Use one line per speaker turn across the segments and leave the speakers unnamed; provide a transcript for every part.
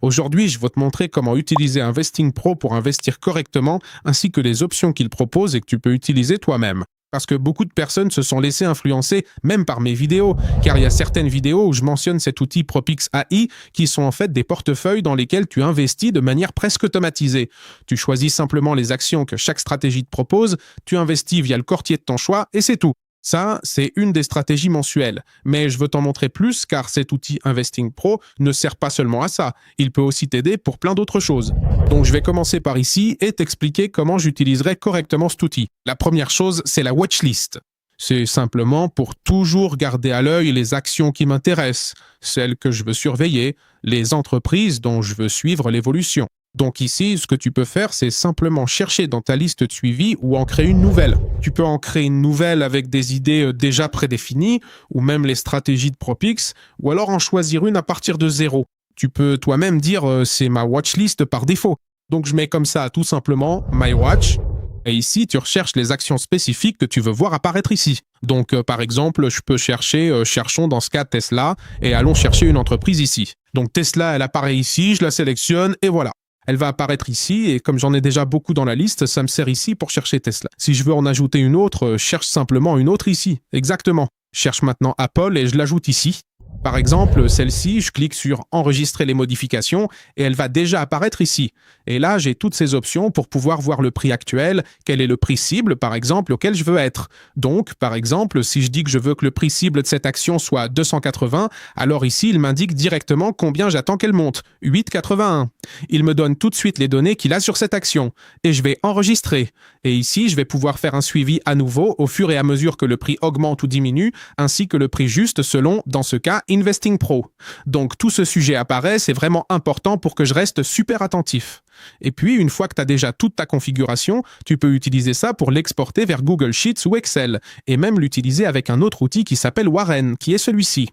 Aujourd'hui, je vais te montrer comment utiliser Investing Pro pour investir correctement, ainsi que les options qu'il propose et que tu peux utiliser toi-même. Parce que beaucoup de personnes se sont laissées influencer même par mes vidéos, car il y a certaines vidéos où je mentionne cet outil Propix AI qui sont en fait des portefeuilles dans lesquels tu investis de manière presque automatisée. Tu choisis simplement les actions que chaque stratégie te propose, tu investis via le courtier de ton choix et c'est tout. Ça, c'est une des stratégies mensuelles. Mais je veux t'en montrer plus car cet outil Investing Pro ne sert pas seulement à ça. Il peut aussi t'aider pour plein d'autres choses. Donc je vais commencer par ici et t'expliquer comment j'utiliserai correctement cet outil. La première chose, c'est la watchlist. C'est simplement pour toujours garder à l'œil les actions qui m'intéressent, celles que je veux surveiller, les entreprises dont je veux suivre l'évolution. Donc ici, ce que tu peux faire, c'est simplement chercher dans ta liste de suivi ou en créer une nouvelle. Tu peux en créer une nouvelle avec des idées déjà prédéfinies, ou même les stratégies de Propix, ou alors en choisir une à partir de zéro. Tu peux toi-même dire c'est ma watchlist par défaut. Donc je mets comme ça tout simplement My Watch. Et ici, tu recherches les actions spécifiques que tu veux voir apparaître ici. Donc par exemple, je peux chercher, cherchons dans ce cas Tesla, et allons chercher une entreprise ici. Donc Tesla, elle apparaît ici, je la sélectionne, et voilà. Elle va apparaître ici, et comme j'en ai déjà beaucoup dans la liste, ça me sert ici pour chercher Tesla. Si je veux en ajouter une autre, cherche simplement une autre ici. Exactement. Cherche maintenant Apple et je l'ajoute ici. Par exemple, celle-ci, je clique sur « Enregistrer les modifications » et elle va déjà apparaître ici. Et là, j'ai toutes ces options pour pouvoir voir le prix actuel, quel est le prix cible, par exemple, auquel je veux être. Donc, par exemple, si je dis que je veux que le prix cible de cette action soit 280, alors ici, il m'indique directement combien j'attends qu'elle monte, 8,81. Il me donne tout de suite les données qu'il a sur cette action. Et je vais enregistrer. Et ici, je vais pouvoir faire un suivi à nouveau au fur et à mesure que le prix augmente ou diminue, ainsi que le prix juste selon, dans ce cas, Investing Pro. Donc tout ce sujet apparaît, c'est vraiment important pour que je reste super attentif. Et puis, une fois que tu as déjà toute ta configuration, tu peux utiliser ça pour l'exporter vers Google Sheets ou Excel, et même l'utiliser avec un autre outil qui s'appelle Warren, qui est celui-ci.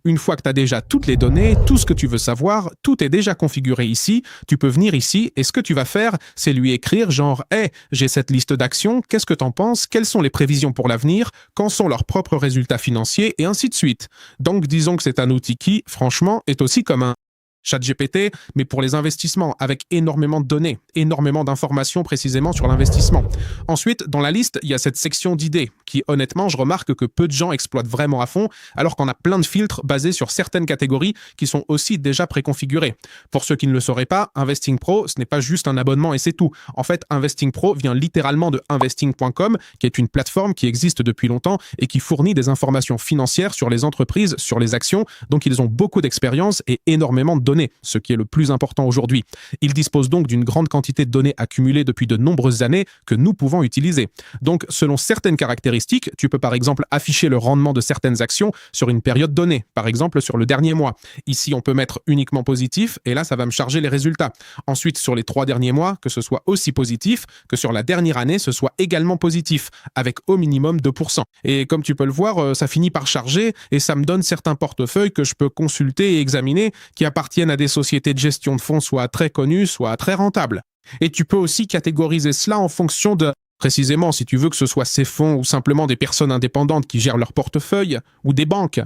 Une fois que tu as déjà toutes les données, tout ce que tu veux savoir, tout est déjà configuré ici, tu peux venir ici et ce que tu vas faire, c'est lui écrire genre « Hey, j'ai cette liste d'actions, qu'est-ce que t'en penses? Quelles sont les prévisions pour l'avenir? Quand sont leurs propres résultats financiers? » et ainsi de suite. Donc disons que c'est un outil qui, franchement, est aussi comme un ChatGPT, mais pour les investissements, avec énormément de données, énormément d'informations précisément sur l'investissement. Ensuite, dans la liste, il y a cette section d'idées, qui honnêtement, je remarque que peu de gens exploitent vraiment à fond, alors qu'on a plein de filtres basés sur certaines catégories qui sont aussi déjà préconfigurées. Pour ceux qui ne le sauraient pas, Investing Pro, ce n'est pas juste un abonnement et c'est tout. En fait, Investing Pro vient littéralement de investing.com, qui est une plateforme qui existe depuis longtemps et qui fournit des informations financières sur les entreprises, sur les actions, donc ils ont beaucoup d'expérience et énormément de données, ce qui est le plus important aujourd'hui. Ils disposent donc d'une grande quantité de données accumulées depuis de nombreuses années que nous pouvons utiliser. Donc, selon certaines caractéristiques, tu peux par exemple afficher le rendement de certaines actions sur une période donnée, par exemple sur le dernier mois. Ici, on peut mettre uniquement positif, et là, ça va me charger les résultats. Ensuite, sur les 3 derniers mois, que ce soit aussi positif, que sur la dernière année, ce soit également positif, avec au minimum 2%. Et comme tu peux le voir, ça finit par charger, et ça me donne certains portefeuilles que je peux consulter et examiner, qui appartiennent à des sociétés de gestion de fonds soit très connues, soit très rentables. Et tu peux aussi catégoriser cela en fonction de, précisément, si tu veux que ce soit ces fonds ou simplement des personnes indépendantes qui gèrent leur portefeuille ou des banques.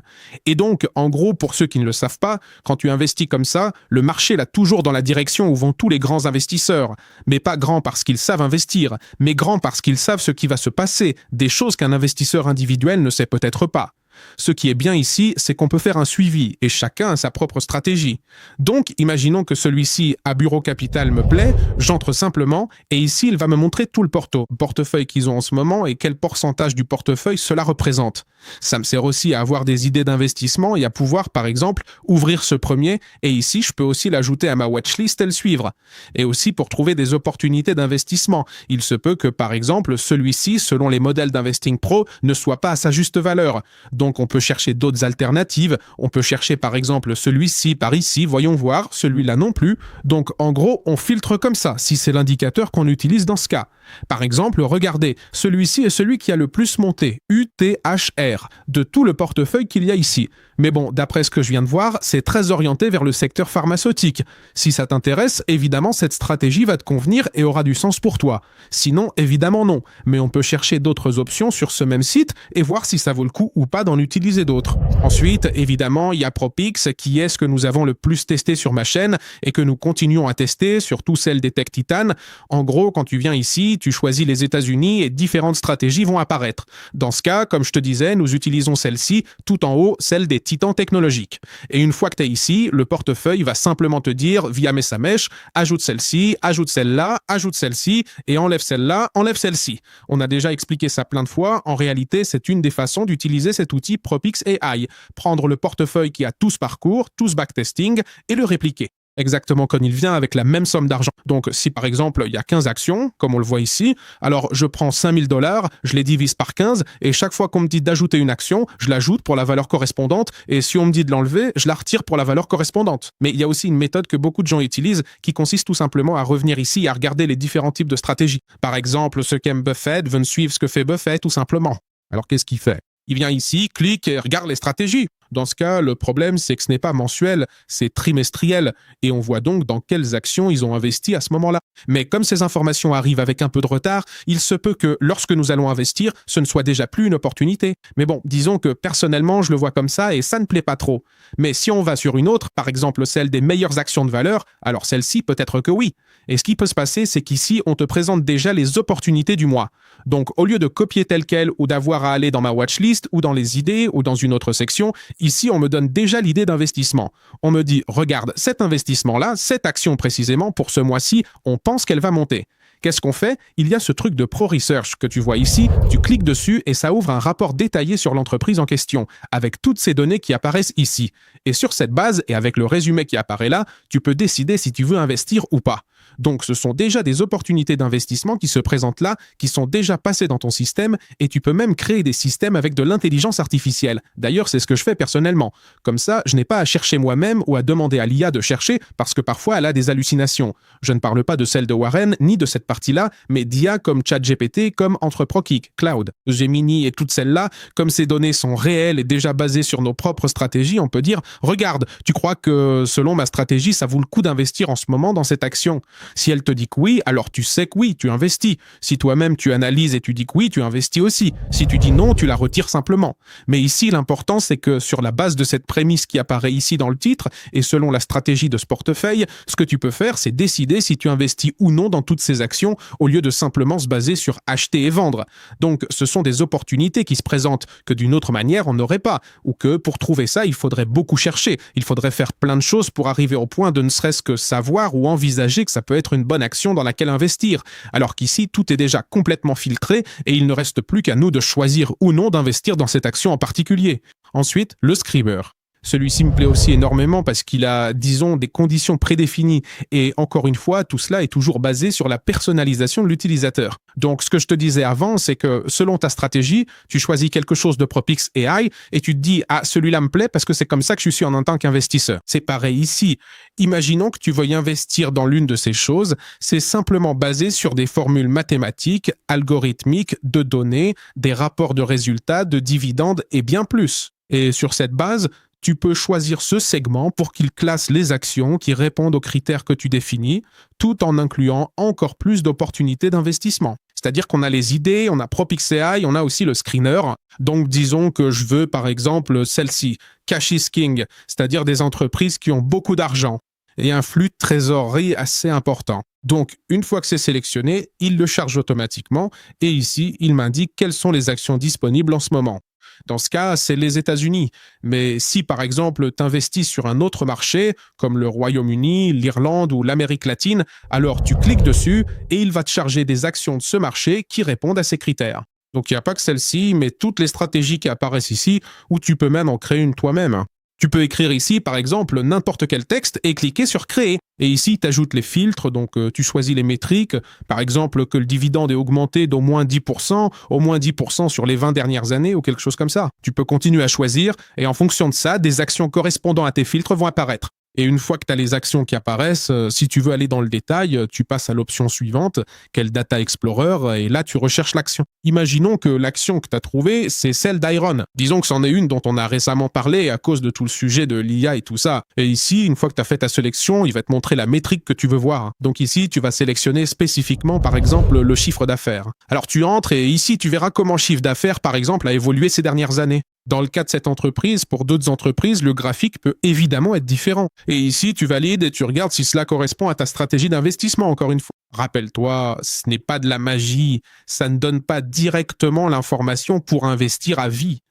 Et donc, en gros, pour ceux qui ne le savent pas, quand tu investis comme ça, le marché l'a toujours dans la direction où vont tous les grands investisseurs. Mais pas grands parce qu'ils savent investir, mais grands parce qu'ils savent ce qui va se passer, des choses qu'un investisseur individuel ne sait peut-être pas. Ce qui est bien ici, c'est qu'on peut faire un suivi et chacun a sa propre stratégie. Donc, imaginons que celui-ci à Bureau Capital me plaît, j'entre simplement et ici, il va me montrer tout le portefeuille qu'ils ont en ce moment et quel pourcentage du portefeuille cela représente. Ça me sert aussi à avoir des idées d'investissement et à pouvoir, par exemple, ouvrir ce premier et ici, je peux aussi l'ajouter à ma watchlist et le suivre. Et aussi pour trouver des opportunités d'investissement. Il se peut que, par exemple, celui-ci, selon les modèles d'Investing Pro, ne soit pas à sa juste valeur. Donc, on peut chercher d'autres alternatives. On peut chercher, par exemple, celui-ci par ici, voyons voir, celui-là non plus. Donc, en gros, on filtre comme ça, si c'est l'indicateur qu'on utilise dans ce cas. Par exemple, regardez, celui-ci est celui qui a le plus monté, UTHR, de tout le portefeuille qu'il y a ici. Mais bon, d'après ce que je viens de voir, c'est très orienté vers le secteur pharmaceutique. Si ça t'intéresse, évidemment, cette stratégie va te convenir et aura du sens pour toi. Sinon, évidemment non. Mais on peut chercher d'autres options sur ce même site et voir si ça vaut le coup ou pas d'en utiliser d'autres. Ensuite, évidemment, il y a Propix, qui est ce que nous avons le plus testé sur ma chaîne et que nous continuons à tester, surtout celle des Tech Titans. En gros, quand tu viens ici, tu choisis les États-Unis et différentes stratégies vont apparaître. Dans ce cas, comme je te disais, nous utilisons celle-ci, tout en haut, celle des titans technologiques. Et une fois que tu es ici, le portefeuille va simplement te dire, via Messamesh, ajoute celle-ci, ajoute celle-là, ajoute celle-ci, et enlève celle-là, enlève celle-ci. On a déjà expliqué ça plein de fois. En réalité, c'est une des façons d'utiliser cet outil Propix AI. Prendre le portefeuille qui a tout ce parcours, tout ce backtesting, et le répliquer exactement comme il vient avec la même somme d'argent. Donc, si par exemple, il y a 15 actions, comme on le voit ici, alors je prends 5 000 $, je les divise par 15, et chaque fois qu'on me dit d'ajouter une action, je l'ajoute pour la valeur correspondante, et si on me dit de l'enlever, je la retire pour la valeur correspondante. Mais il y a aussi une méthode que beaucoup de gens utilisent qui consiste tout simplement à revenir ici et à regarder les différents types de stratégies. Par exemple, ceux qui aiment Buffett veulent suivre ce que fait Buffett, tout simplement. Alors, qu'est-ce qu'il fait? Il vient ici, clique et regarde les stratégies. Dans ce cas, le problème, c'est que ce n'est pas mensuel, c'est trimestriel. Et on voit donc dans quelles actions ils ont investi à ce moment-là. Mais comme ces informations arrivent avec un peu de retard, il se peut que lorsque nous allons investir, ce ne soit déjà plus une opportunité. Mais bon, disons que personnellement, je le vois comme ça et ça ne plaît pas trop. Mais si on va sur une autre, par exemple celle des meilleures actions de valeur, alors celle-ci peut-être que oui. Et ce qui peut se passer, c'est qu'ici, on te présente déjà les opportunités du mois. Donc, au lieu de copier tel quel ou d'avoir à aller dans ma watchlist ou dans les idées ou dans une autre section, ici, on me donne déjà l'idée d'investissement. On me dit, regarde, cet investissement-là, cette action précisément, pour ce mois-ci, on pense qu'elle va monter. Qu'est-ce qu'on fait? Il y a ce truc de Pro Research que tu vois ici, tu cliques dessus et ça ouvre un rapport détaillé sur l'entreprise en question, avec toutes ces données qui apparaissent ici. Et sur cette base, et avec le résumé qui apparaît là, tu peux décider si tu veux investir ou pas. Donc ce sont déjà des opportunités d'investissement qui se présentent là, qui sont déjà passées dans ton système, et tu peux même créer des systèmes avec de l'intelligence artificielle. D'ailleurs, c'est ce que je fais personnellement. Comme ça, je n'ai pas à chercher moi-même ou à demander à l'IA de chercher, parce que parfois elle a des hallucinations. Je ne parle pas de celle de Warren, ni de cette partie-là, mais d'IA comme ChatGPT, comme Anthropic, Cloud, Gemini et toutes celles-là, comme ces données sont réelles et déjà basées sur nos propres stratégies, on peut dire, regarde, tu crois que selon ma stratégie, ça vaut le coup d'investir en ce moment dans cette action? Si elle te dit que oui, alors tu sais que oui, tu investis. Si toi-même tu analyses et tu dis que oui, tu investis aussi. Si tu dis non, tu la retires simplement. Mais ici, l'important, c'est que sur la base de cette prémisse qui apparaît ici dans le titre, et selon la stratégie de ce portefeuille, ce que tu peux faire, c'est décider si tu investis ou non dans toutes ces actions, au lieu de simplement se baser sur acheter et vendre. Donc, ce sont des opportunités qui se présentent que d'une autre manière, on n'aurait pas. Ou que pour trouver ça, il faudrait beaucoup chercher. Il faudrait faire plein de choses pour arriver au point de ne serait-ce que savoir ou envisager que ça peut être une bonne action dans laquelle investir. Alors qu'ici, tout est déjà complètement filtré et il ne reste plus qu'à nous de choisir ou non d'investir dans cette action en particulier. Ensuite, le screamer. Celui-ci me plaît aussi énormément parce qu'il a, disons, des conditions prédéfinies. Et encore une fois, tout cela est toujours basé sur la personnalisation de l'utilisateur. Donc, ce que je te disais avant, c'est que selon ta stratégie, tu choisis quelque chose de Propix AI et tu te dis « Ah, celui-là me plaît parce que c'est comme ça que je suis en tant qu'investisseur. » C'est pareil ici. Imaginons que tu veuilles investir dans l'une de ces choses. C'est simplement basé sur des formules mathématiques, algorithmiques, de données, des rapports de résultats, de dividendes et bien plus. Et sur cette base, tu peux choisir ce segment pour qu'il classe les actions qui répondent aux critères que tu définis, tout en incluant encore plus d'opportunités d'investissement. C'est-à-dire qu'on a les idées, on a Propix AI, on a aussi le screener. Donc disons que je veux par exemple celle-ci, Cash is King, c'est-à-dire des entreprises qui ont beaucoup d'argent et un flux de trésorerie assez important. Donc, une fois que c'est sélectionné, il le charge automatiquement et ici, il m'indique quelles sont les actions disponibles en ce moment. Dans ce cas, c'est les États-Unis. Mais si, par exemple, tu investis sur un autre marché, comme le Royaume-Uni, l'Irlande ou l'Amérique latine, alors tu cliques dessus et il va te charger des actions de ce marché qui répondent à ces critères. Donc, il n'y a pas que celle-ci, mais toutes les stratégies qui apparaissent ici, ou tu peux même en créer une toi-même. Tu peux écrire ici, par exemple, n'importe quel texte et cliquer sur « Créer ». Et ici, tu ajoutes les filtres, donc tu choisis les métriques, par exemple que le dividende est augmenté d'au moins 10%, au moins 10% sur les 20 dernières années ou quelque chose comme ça. Tu peux continuer à choisir et en fonction de ça, des actions correspondant à tes filtres vont apparaître. Et une fois que tu as les actions qui apparaissent, si tu veux aller dans le détail, tu passes à l'option suivante, qui est le Data Explorer, et là tu recherches l'action. Imaginons que l'action que tu as trouvée, c'est celle d'Iron. Disons que c'en est une dont on a récemment parlé à cause de tout le sujet de l'IA et tout ça. Et ici, une fois que tu as fait ta sélection, il va te montrer la métrique que tu veux voir. Donc ici, tu vas sélectionner spécifiquement, par exemple, le chiffre d'affaires. Alors tu entres et ici, tu verras comment le chiffre d'affaires, par exemple, a évolué ces dernières années. Dans le cas de cette entreprise, pour d'autres entreprises, le graphique peut évidemment être différent. Et ici, tu valides et tu regardes si cela correspond à ta stratégie d'investissement, encore une fois. Rappelle-toi, ce n'est pas de la magie, ça ne donne pas directement l'information pour investir à vie.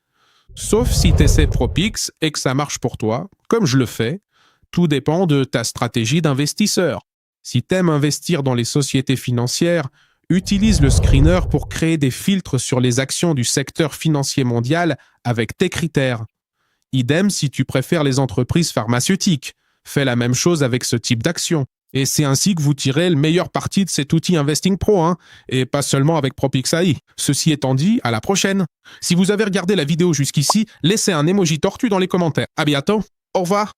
Sauf si tu essaies Propix et que ça marche pour toi, comme je le fais. Tout dépend de ta stratégie d'investisseur. Si tu aimes investir dans les sociétés financières, utilise le screener pour créer des filtres sur les actions du secteur financier mondial avec tes critères. Idem si tu préfères les entreprises pharmaceutiques. Fais la même chose avec ce type d'action. Et c'est ainsi que vous tirez le meilleur parti de cet outil Investing Pro, et pas seulement avec Propix AI. Ceci étant dit, à la prochaine. Si vous avez regardé la vidéo jusqu'ici, laissez un emoji tortue dans les commentaires. À bientôt. Au revoir.